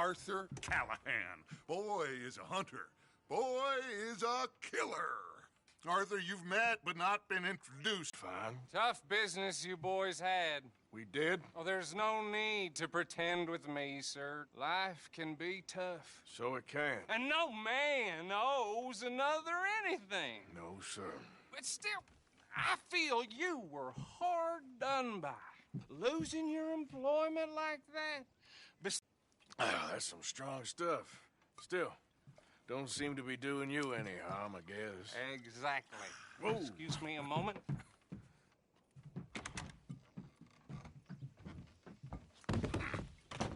Arthur Callahan. Boy is a hunter. Boy is a killer. Arthur, you've met but not been introduced. Fine. Tough business you boys had. We did? Oh, there's no need to pretend with me, sir. Life can be tough. So it can. And no man owes another anything. No, sir. But still, I feel you were hard done by. Losing your employment like that. That's some strong stuff. Still, don't seem to be doing you any harm, I guess. Exactly. Whoa. Excuse me a moment.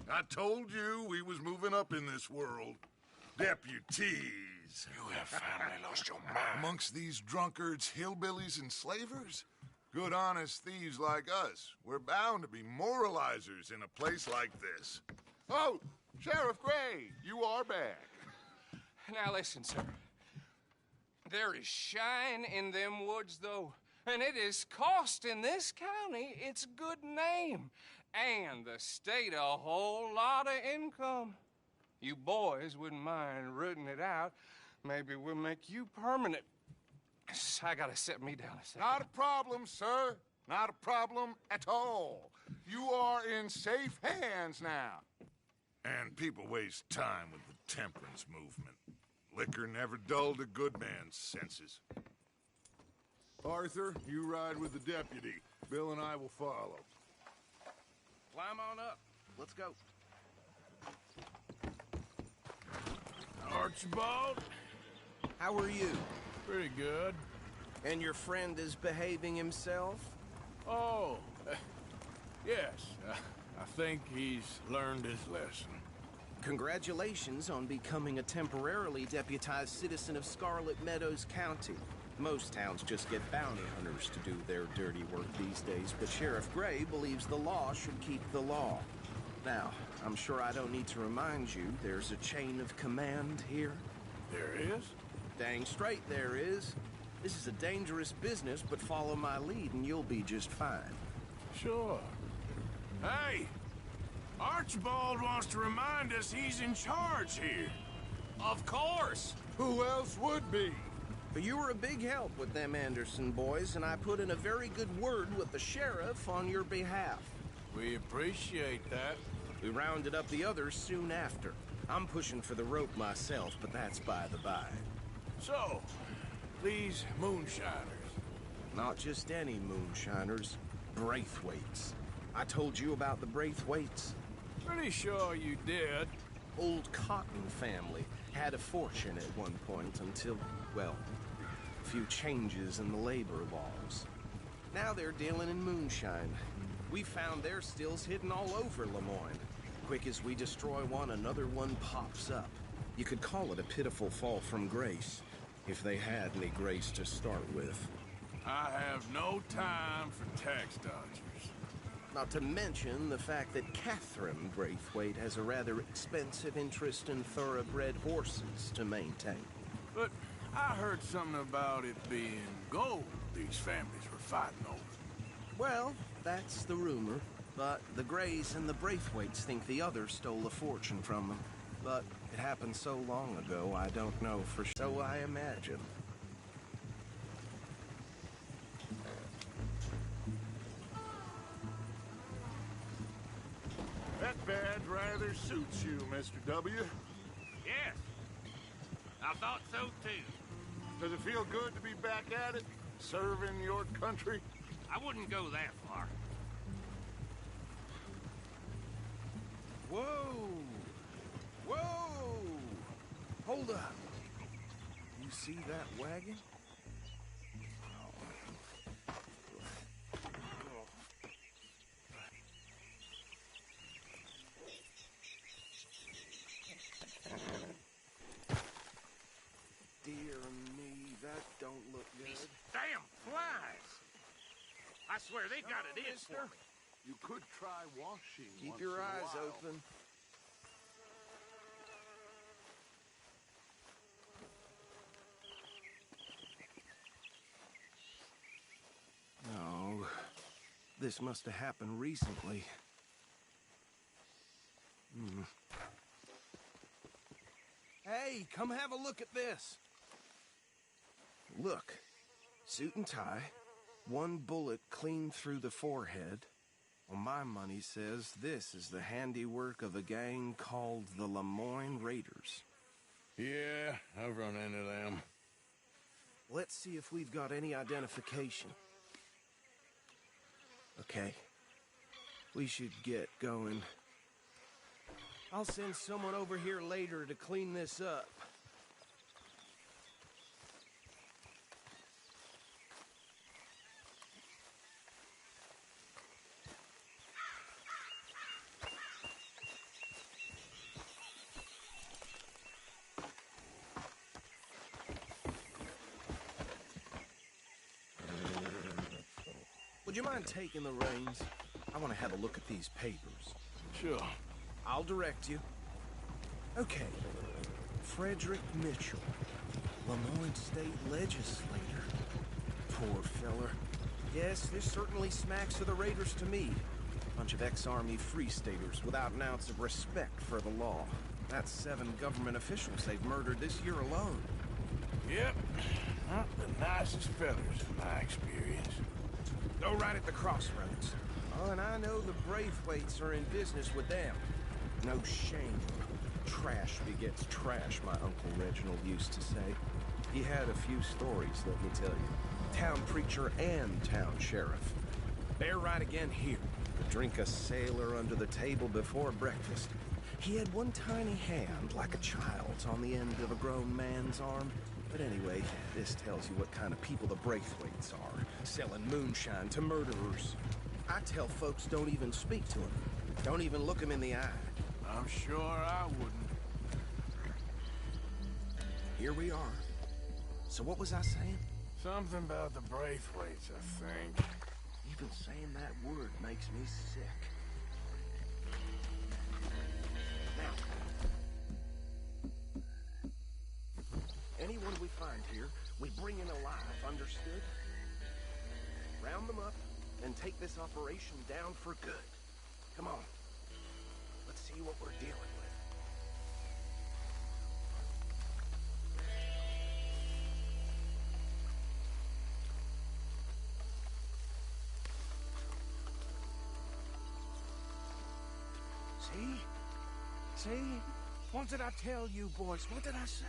I told you we was moving up in this world. Deputies. You have finally lost your mind. Amongst these drunkards, hillbillies, and slavers? Good honest thieves like us. We're bound to be moralizers in a place like this. Oh, Sheriff Gray, you are back. Now listen, sir. There is shine in them woods, though. And it is costing this county its good name. And the state a whole lot of income. You boys wouldn't mind rooting it out. Maybe we'll make you permanent. I gotta set me down a second. Not a problem, sir. Not a problem at all. You are in safe hands now. And people waste time with the temperance movement. Liquor never dulled a good man's senses. Arthur, you ride with the deputy. Bill and I will follow. Climb on up. Let's go. Archibald? How are you? Pretty good. And your friend is behaving himself? Oh, yes. I think he's learned his lesson. Congratulations on becoming a temporarily deputized citizen of Scarlet Meadows County. Most towns just get bounty hunters to do their dirty work these days, but Sheriff Gray believes the law should keep the law. Now, I'm sure I don't need to remind you there's a chain of command here. There is? Dang straight there is. This is a dangerous business, but follow my lead and you'll be just fine. Sure. Hey! Archibald wants to remind us he's in charge here. Of course. Who else would be? But you were a big help with them Anderson boys, and I put in a very good word with the sheriff on your behalf. We appreciate that. We rounded up the others soon after. I'm pushing for the rope myself, but that's by the by. So, these moonshiners. Not just any moonshiners, Braithwaites. I told you about the Braithwaites. Pretty sure you did. Old Cotton family had a fortune at one point until, well, a few changes in the labor laws. Now they're dealing in moonshine. We found their stills hidden all over Lemoyne. Quick as we destroy one, another one pops up. You could call it a pitiful fall from grace, if they had any grace to start with. I have no time for tax dodgers. Not to mention the fact that Catherine Braithwaite has a rather expensive interest in thoroughbred horses to maintain. But I heard something about it being gold these families were fighting over. Well, that's the rumor. But the Grays and the Braithwaites think the others stole a fortune from them. But it happened so long ago, I don't know for sure. So I imagine. That badge rather suits you, Mr. W. Yes. I thought so, too. Does it feel good to be back at it? Serving your country? I wouldn't go that far. Whoa! Whoa! Hold up. You see that wagon? Dear me, that don't look good. These damn flies! I swear they got it in mister. for me. You could try washing. Keep once your in a eyes while. open. No, this must have happened recently. Hey, come have a look at this. Look, suit and tie, one bullet clean through the forehead. Well, my money says this is the handiwork of a gang called the Lemoyne Raiders. Yeah, I've run into them. Let's see if we've got any identification. Okay. We should get going. I'll send someone over here later to clean this up. Would you mind taking the reins? I want to have a look at these papers. Sure. I'll direct you. Okay. Frederick Mitchell, Lemoyne State Legislator. Poor feller. Yes, this certainly smacks of the Raiders to me. Bunch of ex-Army Free Staters without an ounce of respect for the law. That's 7 government officials they've murdered this year alone. Yep. Not the nicest fellas in my experience. Go right at the crossroads. Oh, and I know the Braithwaites are in business with them. No shame. Trash begets trash, my Uncle Reginald used to say. He had a few stories, let me tell you. Town preacher and town sheriff. Bear right again here. Drink a sailor under the table before breakfast. He had one tiny hand, like a child's, on the end of a grown man's arm. But anyway, this tells you what kind of people the Braithwaites are. Selling moonshine to murderers. I tell folks don't even speak to them. Don't even look them in the eye. I'm sure I wouldn't. Here we are. So what was I saying? Something about the Braithwaites, I think. Even saying that word makes me sick. Now, anyone we find here, we bring in alive, understood? Round them up and take this operation down for good. Come on. Let's see what we're dealing with. See? What did I tell you, boys? What did I say?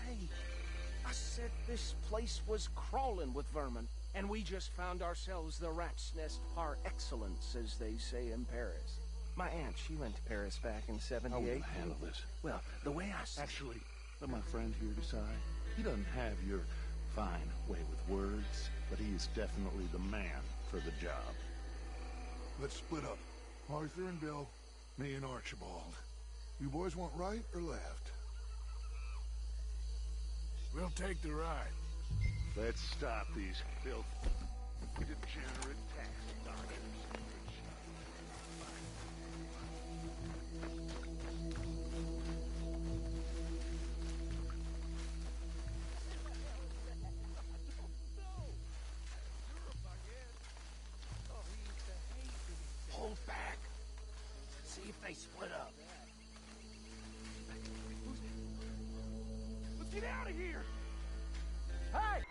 I said this place was crawling with vermin, and we just found ourselves the rat's nest par excellence, as they say in Paris. My aunt, she went to Paris back in '78. How will you handle this? Well, the way I see Actually, let my friend here decide. He doesn't have your fine way with words, but he is definitely the man for the job. Let's split up. Arthur and Bill, me and Archibald. You boys want right or left? We'll take the ride. Let's stop these filthy, degenerate tax dodgers. Hold back. See if they split up. Let's get out of here! Hey!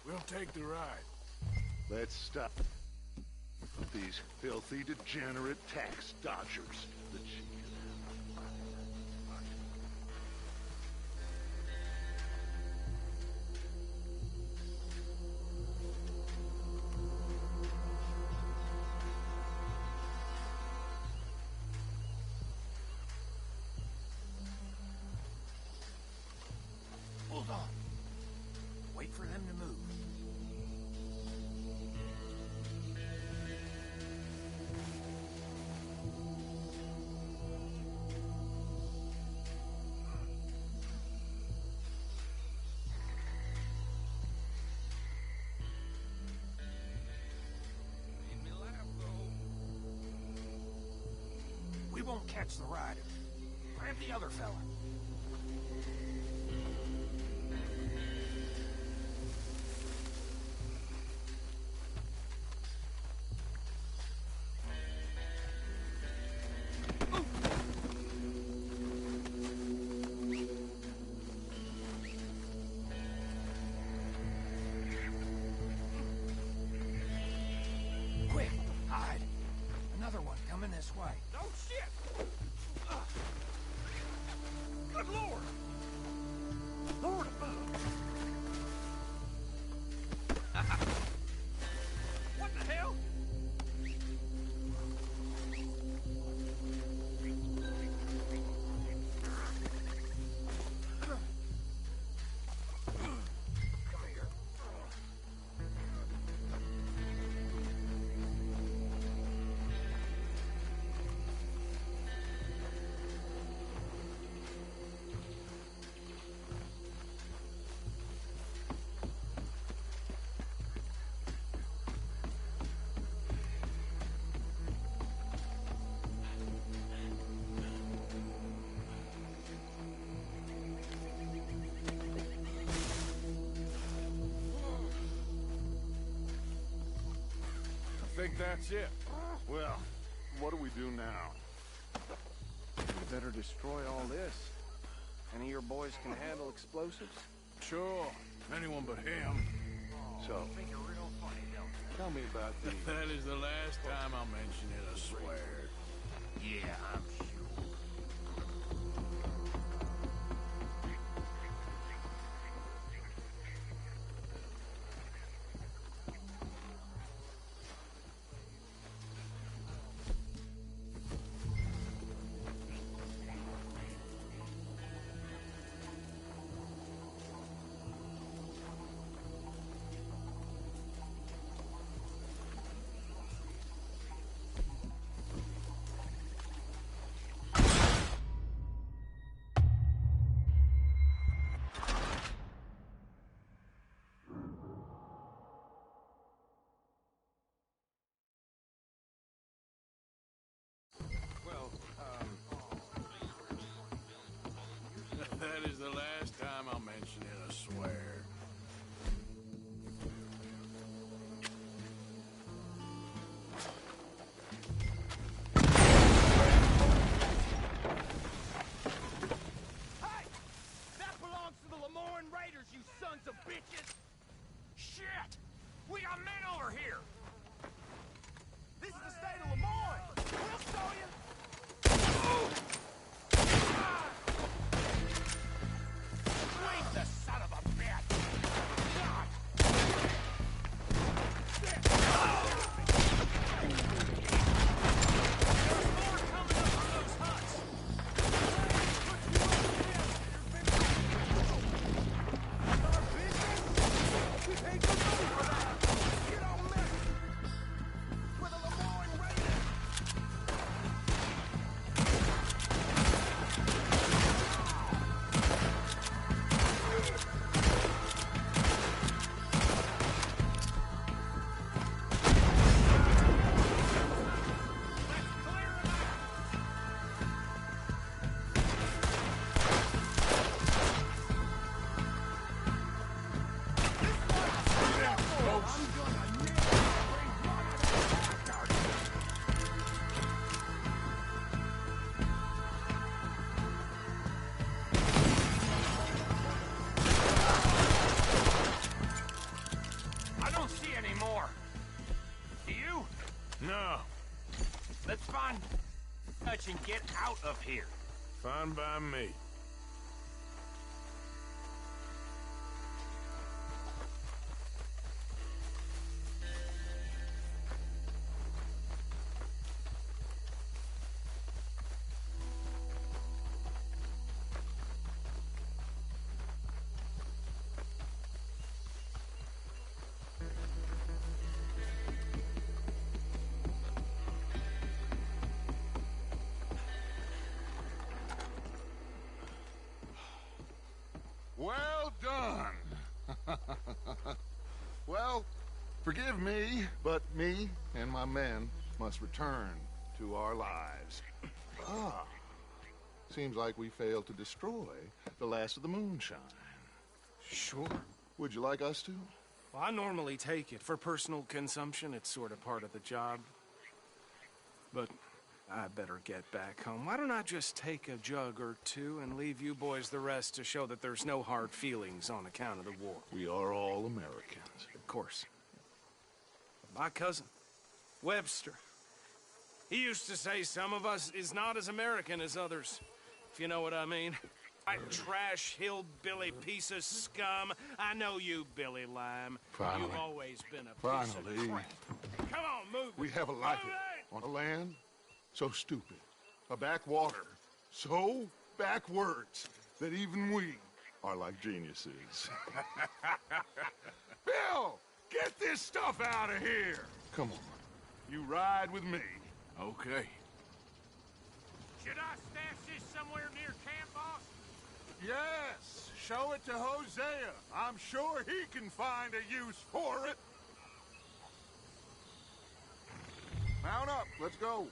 We'll take the ride. Let's stop these filthy, degenerate tax dodgers. Hold on. Wait for them to move. We won't catch the rider. Grab the other fella. think that's it. Well, what do we do now? We better destroy all this. Any of your boys can handle explosives? Sure. Anyone but him. So, tell me about the... That is the last time I'll mention it, I swear. Yeah, I'm sure. That is the last time I'll mention it, I swear. Hey! That belongs to the Lemoyne Raiders, you sons of bitches! Shit! We got men over here! This is the state of Lemoyne! We'll show you! Leave the son of a bitch! God! There's more coming up from those huts! Our business? We pay good money for that! You don't mess with the Lemoyne Raiders! I don't see any more. Do you? No. Let's find Dutch and get out of here. Fine by me. Well done. Well, forgive me, but me and my men must return to our lives. Ah, seems like we failed to destroy the last of the moonshine. Sure. Would you like us to? Well, I normally take it for personal consumption. It's sort of part of the job. But I better get back home. Why don't I just take a jug or two and leave you boys the rest to show that there's no hard feelings on account of the war? We are all Americans. Of course. My cousin, Webster, he used to say some of us is not as American as others, if you know what I mean. That trash hillbilly piece of scum. I know you, Billy Lime. Finally. You've always been a piece of Finally. crap. Come on, move it. We have a life Move it! on a land so stupid, a backwater so backwards that even we are like geniuses. Bill, get this stuff out of here. Come on, you ride with me. Okay. Should I stash this somewhere near camp, boss? Yes, show it to Hosea. I'm sure he can find a use for it. Mount up, let's go.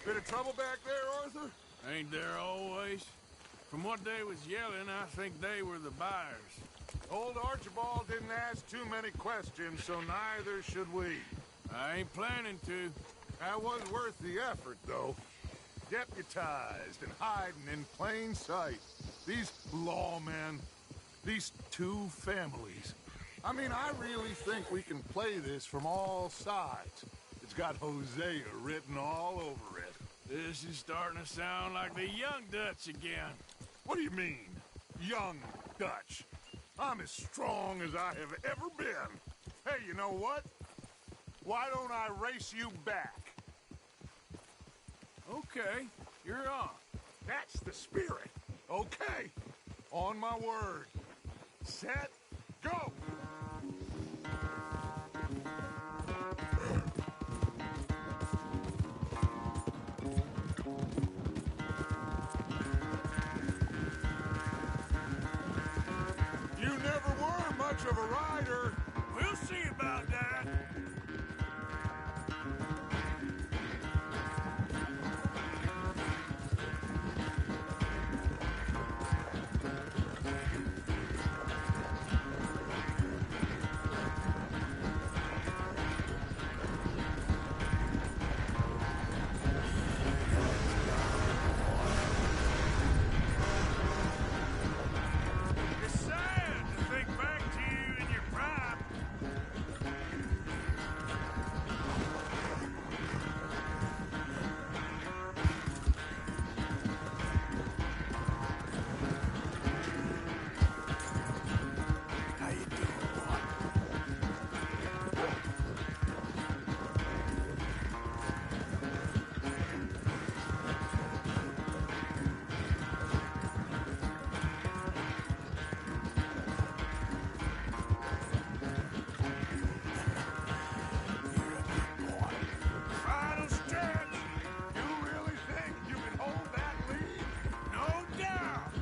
Bit of trouble back there, Arthur? Ain't there always? From what they was yelling, I think they were the buyers. Old Archibald didn't ask too many questions, so neither should we. I ain't planning to. That was worth the effort, though. Deputized and hiding in plain sight. These lawmen, these two families. I mean, I really think we can play this from all sides. It's got Hosea written all over it. This is starting to sound like the Young Dutch again. What do you mean, young Dutch? I'm as strong as I have ever been. Hey, you know what? Why don't I race you back? Okay, you're on. That's the spirit. Okay, on my word. Set, go! You never were much of a rider. We'll see about that. It's sad to think back to you in your prime. How you doing, boy? Final stretch. You really think you can hold that lead? No doubt.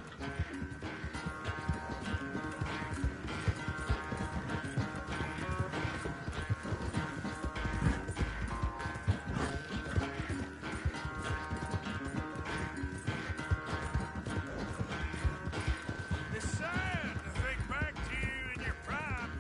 It's sad to think back to you in your prime.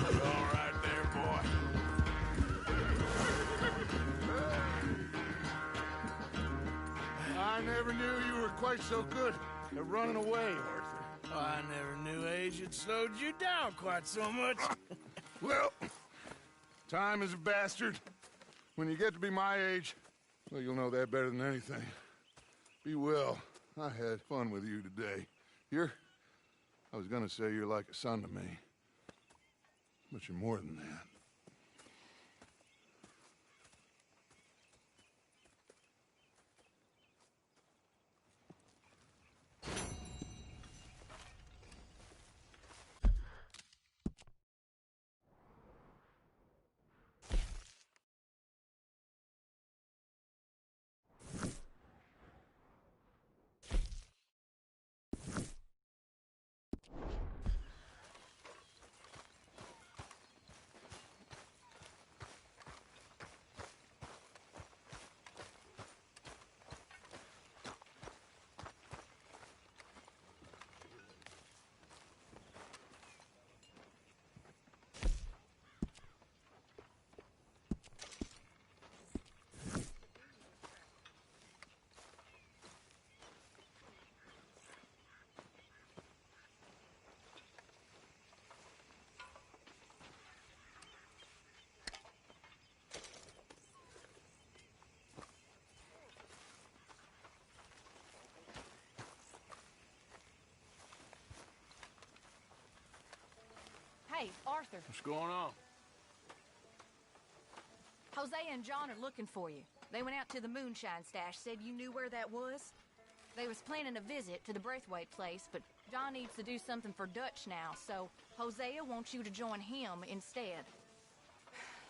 You're all right there, boy. I never knew you were quite so good at running away, Arthur. Oh, I never knew age had slowed you down quite so much. Well, time is a bastard. When you get to be my age, well, you'll know that better than anything. Be well. I had fun with you today. I was gonna say you're like a son to me. But you're more than that. Hey, Arthur. What's going on? Hosea and John are looking for you. They went out to the moonshine stash, said you knew where that was. They was planning a visit to the Braithwaite place, but John needs to do something for Dutch now, so Hosea wants you to join him instead.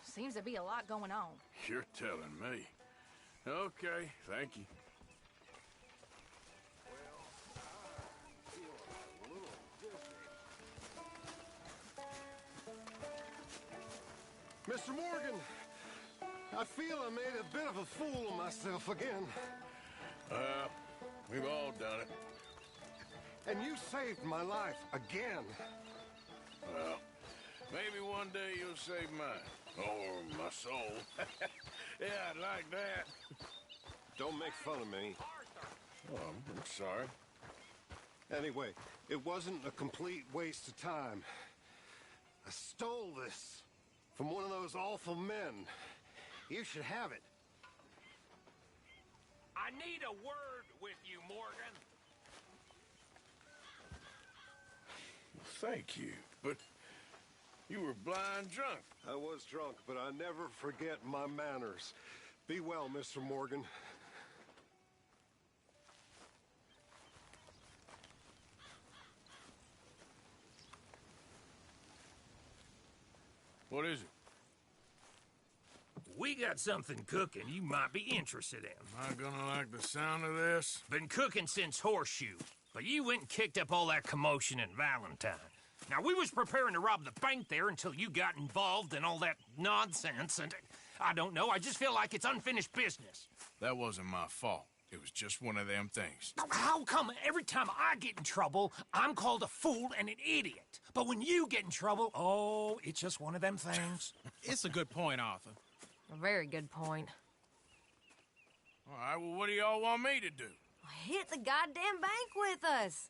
Seems to be a lot going on. You're telling me. Okay, thank you. Mr. Morgan, I feel I made a bit of a fool of myself again. We've all done it. And you saved my life again. Well, maybe one day you'll save mine. Or my soul. Yeah, I'd like that. Don't make fun of me. Oh, I'm sorry. Anyway, it wasn't a complete waste of time. I stole this from one of those awful men. You should have it. I need a word with you, Morgan. Thank you, but you were blind drunk. I was drunk, but I never forget my manners. Be well, Mr. Morgan. What is it? We got something cooking you might be interested in. Am I gonna like the sound of this? Been cooking since Horseshoe, but you went and kicked up all that commotion in Valentine. Now, we was preparing to rob the bank there until you got involved in all that nonsense, and I don't know, I just feel like it's unfinished business. That wasn't my fault. It was just one of them things. How come every time I get in trouble, I'm called a fool and an idiot? But when you get in trouble, oh, it's just one of them things. It's a good point, Arthur. A very good point. All right, well, what do y'all want me to do? Hit the goddamn bank with us.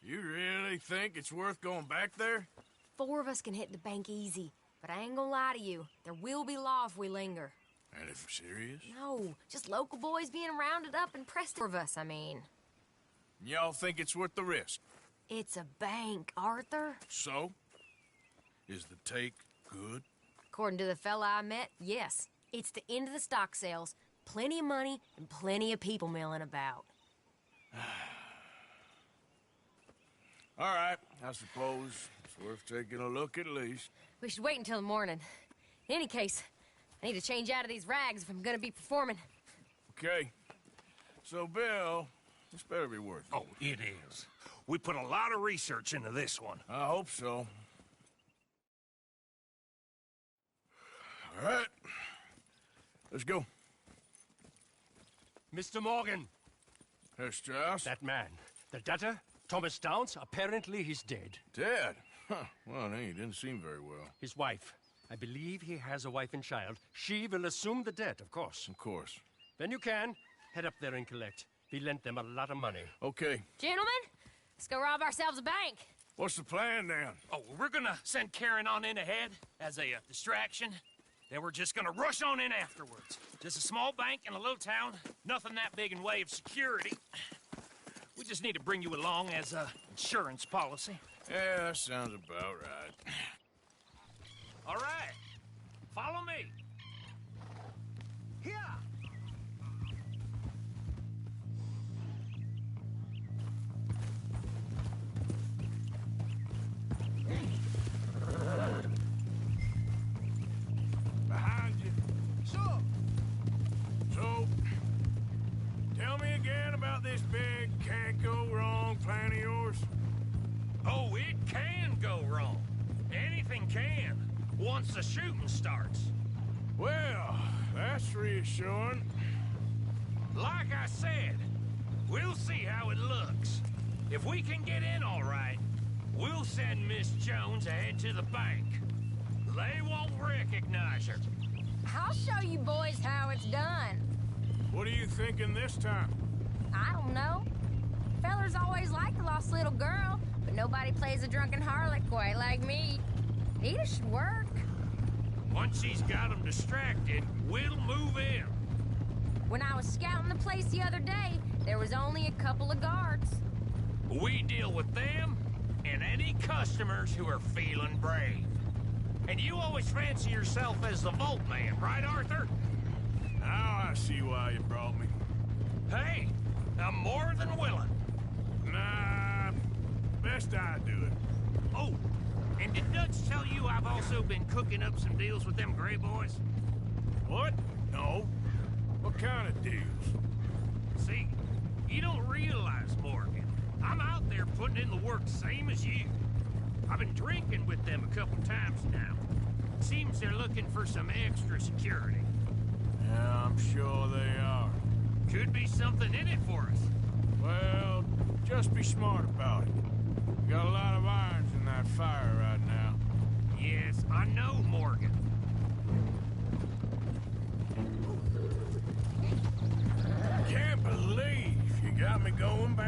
You really think it's worth going back there? 4 of us can hit the bank easy, but I ain't gonna lie to you. There will be law if we linger. And if you're serious? No, just local boys being rounded up and pressed of us, I mean. Y'all think it's worth the risk? It's a bank, Arthur. So? Is the take good? According to the fella I met, yes. It's the end of the stock sales. Plenty of money and plenty of people milling about. All right, I suppose it's worth taking a look at least. We should wait until the morning. In any case, I need to change out of these rags if I'm gonna be performing. Okay. So, Bill, this better be worth it. Oh, it is. We put a lot of research into this one. I hope so. All right. Let's go. Mr. Morgan. Herr Strauss? That man. The debtor, Thomas Downs, apparently he's dead. Dead? Huh. Well, he didn't seem very well. His wife. I believe he has a wife and child. She will assume the debt, of course. Of course. Then you can head up there and collect. We lent them a lot of money. Okay. Gentlemen, let's go rob ourselves a bank. What's the plan, then? Oh, we're gonna send Karen on in ahead as a distraction. Then we're just gonna rush on in afterwards. Just a small bank in a little town. Nothing that big in way of security. We just need to bring you along as a insurance policy. Yeah, that sounds about right. All right. Follow me. Here! Behind you. Sure! So, tell me again about this big can't-go-wrong plan of yours. Oh, it can go wrong. Anything can, once the shooting starts. Well, that's reassuring. Like I said, we'll see how it looks. If we can get in all right, we'll send Miss Jones ahead to the bank. They won't recognize her. I'll show you boys how it's done. What are you thinking this time? I don't know. Fellers always like a lost little girl, but nobody plays a drunken harlot quite like me. It should work. Once she's got them distracted, we'll move in. When I was scouting the place the other day, there was only a couple of guards. We deal with them and any customers who are feeling brave. And you always fancy yourself as the Vault Man, right, Arthur? Now I see why you brought me. Hey, I'm more than willing. suggest I do it. Oh, and did Dutch tell you I've also been cooking up some deals with them Gray Boys? What? No. What kind of deals? See, you don't realize, Morgan. I'm out there putting in the work same as you. I've been drinking with them a couple times now. Seems they're looking for some extra security. Yeah, I'm sure they are. Could be something in it for us. Well, just be smart about it. We got a lot of irons in that fire right now. Yes, I know, Morgan. Can't believe you got me going back.